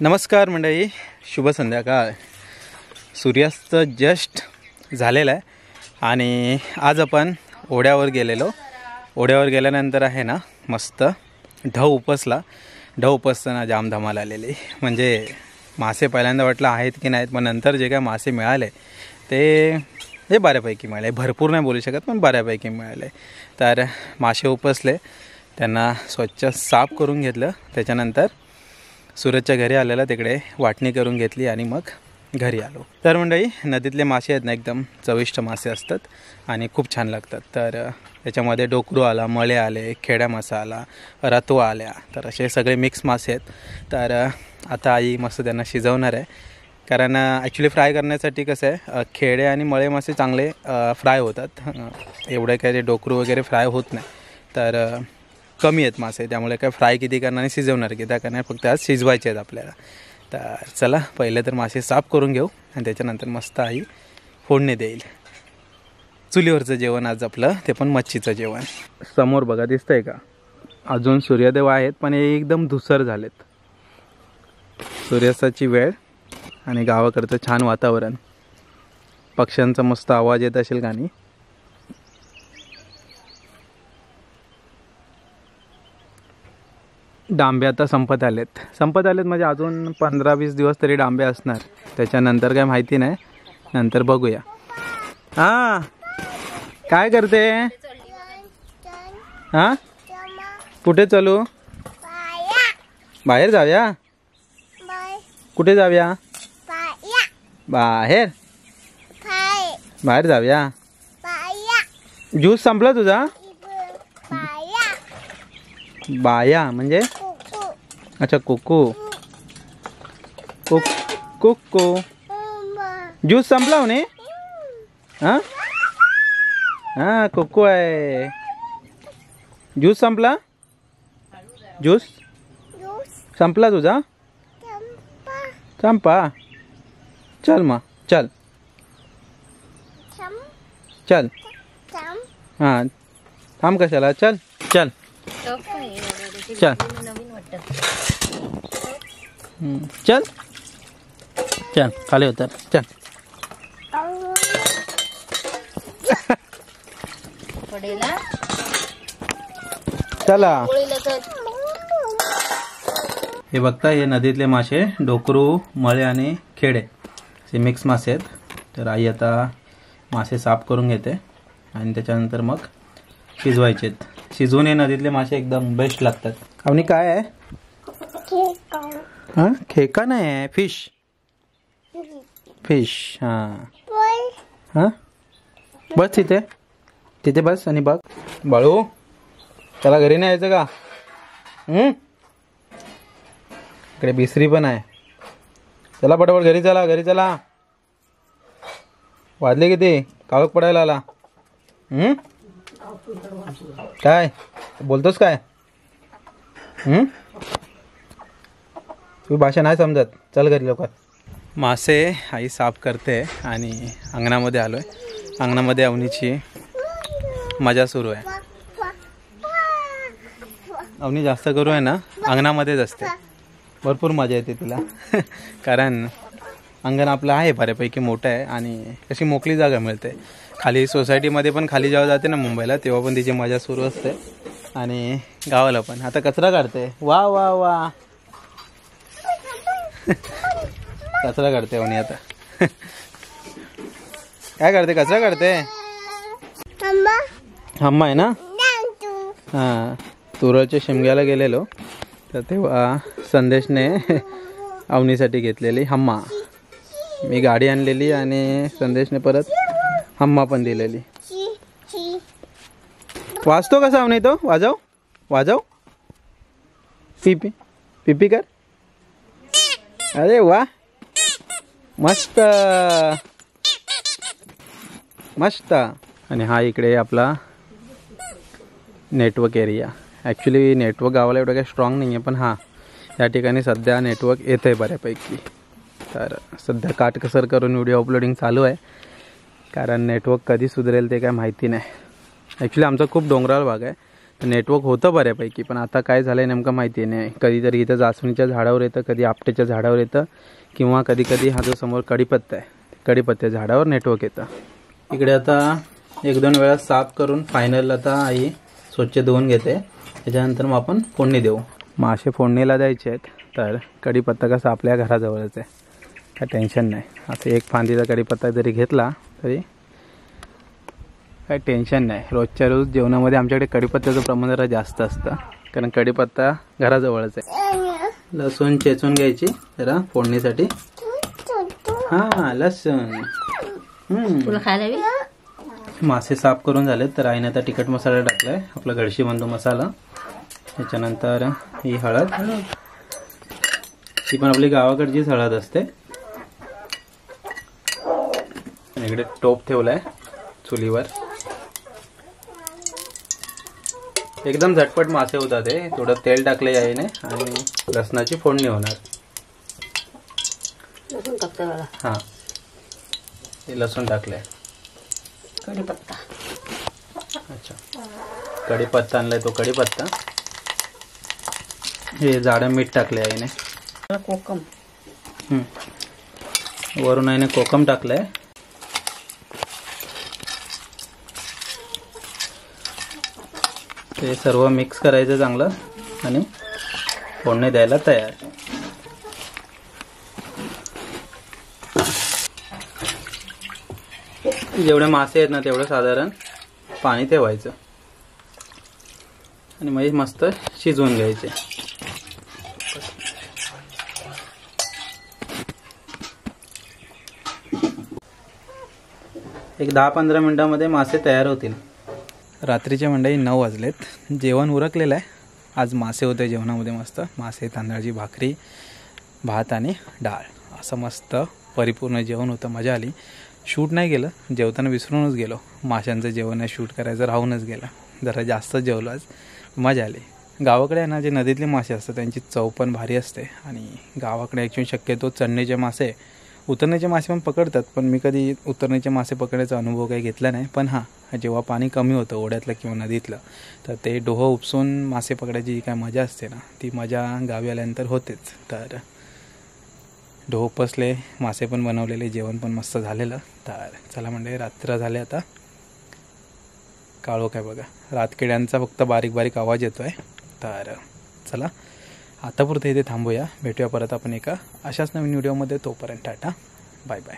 नमस्कार मंडळी, शुभ संध्याकाळ. सूर्यास्त जस्ट झालेला आहे आणि आज आपण ओढ्यावर गेलेलो. ओढ्यावर गेल्यानंतर आहे ना मस्त ढव उपसला. ढव उपसताना जाम धमाल आलेली. म्हणजे मासे पहिल्यांदा वाटलं आहेत की नाहीत, पण नंतर जे काय मासे मिळाले ते बऱ्यापैकी मिळाले. भरपूर नाही बोलू शकत, पण बऱ्यापैकी मिळाले. तर मासे उपसले, त्यांना स्वच्छ साफ करून घेतलं. त्याच्यानंतर सूरजच्या घरी आलेला, तिकडे वाटणी करून घेतली आणि मग घरी आलो. तर मंडळी, नदीतले मासे आहेत ना, एकदम चविष्ट मासे असतात आणि खूप छान लागतात. तर त्याच्यामध्ये डोकरू आला, मळे आले, खेड्या मासा आला, रतवा आल्या. तर असे सगळे मिक्स मासे आहेत. तर आता आई मस्त त्यांना शिजवणार आहे. कारण ॲक्च्युली फ्राय करण्यासाठी कसं आहे, खेडे आणि मळे मासे चांगले फ्राय होतात. एवढे काय ते डोकरू वगैरे फ्राय होत नाही. तर कमी आहेत मासे, त्यामुळे काय फ्राय किती करणार आणि शिजवणार किती करणार, फक्त आज शिजवायचे आहेत आपल्याला. तर चला पहिले तर मासे साफ करून घेऊ आणि त्याच्यानंतर मस्त आई फोडणी देईल. चुलीवरचं जेवण आज आपलं, ते पण मच्छीचं जेवण. समोर बघा, दिसतंय का? अजून सूर्योदय आहेत, पण हे एकदम धुसर झालेत. सूर्यास्ताची वेळ आणि गावाकडचं छान वातावरण, पक्ष्यांचा मस्त आवाज येत असेल का नाही. डांबे आता संपत आलेत म्हणजे अजून 15-20 दिवस तरी डांबे असणार. त्याच्यानंतर काय माहिती नाही, नंतर बघूया. हां, काय करते? हां, कुठे चालू? बाहेर जाऊया. कुठे जाऊया? बाहेर बाहेर जाऊया. ज्यूस संपला तुझा? बाया म्हणजे अच्छा, कुकू. कुकू ज्यूस संपला म्हणे. हां हां, कुकू आहे. ज्यूस संपला? ज्यूस संपला तुझा? संपा. चल मग, चल चल. हां, थांब कशाला, चल चल चल चल चल, खाली उतर, चल. चला. हे बघता, हे नदीतले मासे डोकरू, मळे आणि खेडे हे मिक्स मासे आहेत. तर आई आता मासे साफ करून घेते आणि त्याच्यानंतर मग शिजवायचे आहेत. शिजवून हे नदीतले मासे एकदम बेस्ट लागतात. अवनी काय आहे? हां, खेका नाही आहे, फिश. फिश. हां हां, बस तिथे बस आणि बघ. बाळू, त्याला घरी नाही यायचं का? इकडे बिसरी पण आहे. चला पटापट घरी चला, घरी चला. वाजले किती? काळोख पडायला आला. काय बोलतोस काय? तू भाषा नाही समजत. चल घरी लवकर. मासे आई साफ करते आणि अंगणामध्ये आलोय. अंगणामध्ये अवनीची मजा सुरू आहे. अवनी जास्त करू आहे ना अंगणामध्येच असते. भरपूर मजा येते तिला. कारण अंगण आपलं आहे बऱ्यापैकी मोठं आहे आणि कशी मोकळी जागा मिळते. खाली सोसायटीमध्ये पण खाली जेव्हा जाते ना मुंबईला, तेव्हा पण तिची मजा सुरू असते आणि गावाला पण. आता कचरा काढते. वा वा वा, कचरा काढते आणि आता काय करते? कचरा काढते. हम्मा आहे ना. हां, तुरळच्या शिमग्याला गेलेलो तर तेव्हा संदेशने अवनीसाठी घेतलेली हम्मा. मी गाडी आणलेली आणि संदेशने परत हम्मा पण दिलेली. वाजतो कसा अवनी तो? वाजव वाजव. पिपी पिपी कर. अरे वा, मस्त मस्त. आणि हा इकडे आपला नेटवर्क एरिया. ॲक्च्युली नेटवर्क गावाला एवढं काही स्ट्रॉंग नाही आहे, पण हां, या ठिकाणी सध्या नेटवर्क येतं आहे बऱ्यापैकी. तर सध्या काटकसर करून व्हिडिओ अपलोडिंग चालू आहे, कारण नेटवर्क कधी सुधरेल ते काय माहिती नाही. ॲक्च्युली आमचा खूप डोंगराळ भाग आहे, नेटवर्क होतं बऱ्यापैकी, पण आता काय झालं आहे नेमकं माहिती नाही. कधीतरी इथं जास्वंदीच्या झाडावर येतं, कधी आपटेच्या झाडावर येतं, किंवा कधी कधी हा जो समोर कढीपत्ता आहे कढीपत्त्याच्या झाडावर नेटवर्क येतं. इकडे आता 1-2 वेळा साफ करून फायनल आता आई स्वच्छ धुवून घेते. त्याच्यानंतर मग आपण फोडणी देऊ. मासे फोडणीला द्यायचे आहेत, तर कढीपत्ता कसा आपल्या घराजवळच आहे, काय टेन्शन नाही. असं एक फांदीचा कढीपत्ता जरी घेतला तरी काही टेन्शन नाही. रोजच्या रोज जेवणामध्ये आमच्याकडे कढीपत्त्याचं प्रमाण जरा जास्त असतं, कारण कढीपत्ता घराजवळच आहे. लसूण चेचून घ्यायची जरा फोडणीसाठी. हां, लसूण. तुला खायला मासे साफ करून झालेत, तर आईने आता तिखट मसाला टाकलाय, आपला घरशी बंधू मसाला. त्याच्यानंतर ही हळद, ही पण आपली गावाकडचीच हळद असते. इकडे टोप ठेवलाय चुलीवर. एकदम झटपट मासे होतात हे. थोडं तेल टाकले आईने आणि लसणाची फोडणी होणार. लसूण टाकते बघा. हां, हे लसूण टाकलंय. कढीपत्ता. अच्छा, कढीपत्ता आणलाय तो कढीपत्ता. हे जाडं मीठ टाकले आईने. कोकम. वरून आईने कोकम टाकलंय. ते सर्व मिक्स करायचं चांगलं आणि फोडणी द्यायला तयार. जेवढे मासे आहेत ना तेवढं साधारण पाणी ठेवायचं आणि मग मस्त शिजवून घ्यायचे. एक 10-15 मिनिटांमध्ये मासे तयार होतील. रात्रीचे मंडळी 9 वाजलेत. जेवण उरकलेलं आहे. आज मासे होते जेवणामध्ये, मस्त मासे, तांदळाची भाकरी, भात आणि डाळ, असं मस्त परिपूर्ण जेवण होतं. मजा आली. शूट नाही केलं, जेवताना विसरूनच गेलो. माशांचं जेवण आहे, शूट करायचं राहूनच गेलं. जरा जास्तच जेवलो आज, मजा आली. गावाकडे आहे ना, जे नदीतले मासे असतात त्यांची चव पण भारी असते. आणि गावाकडे ॲक्च्युली शक्यतो चढणीचे मासे, उतरण्याचे मासे पण पकडतात, पण मी कधी उतरण्याचे मासे पकडण्याचा अनुभव काही घेतला नाही. पण हां, जेव्हा पाणी कमी होतं ओढ्यातलं किंवा नदीतलं, तर ते डोहं उपसून मासे पकडायची जी काय मजा असते ना, ती मजा गावी आल्यानंतर होतेच. तर डोह उपसले, मासे पण बनवलेले, जेवण पण मस्त झालेलं. तर चला म्हणजे रात्र झाले आता. काळोख आहे बघा, रातकिड्यांचा फक्त बारीक बारीक आवाज येतो आहे. तर चला आतापुरतं इथे थांबूया. भेटूया परत आपण एका अशाच नवीन व्हिडिओमध्ये. तोपर्यंत टाटा, बाय बाय.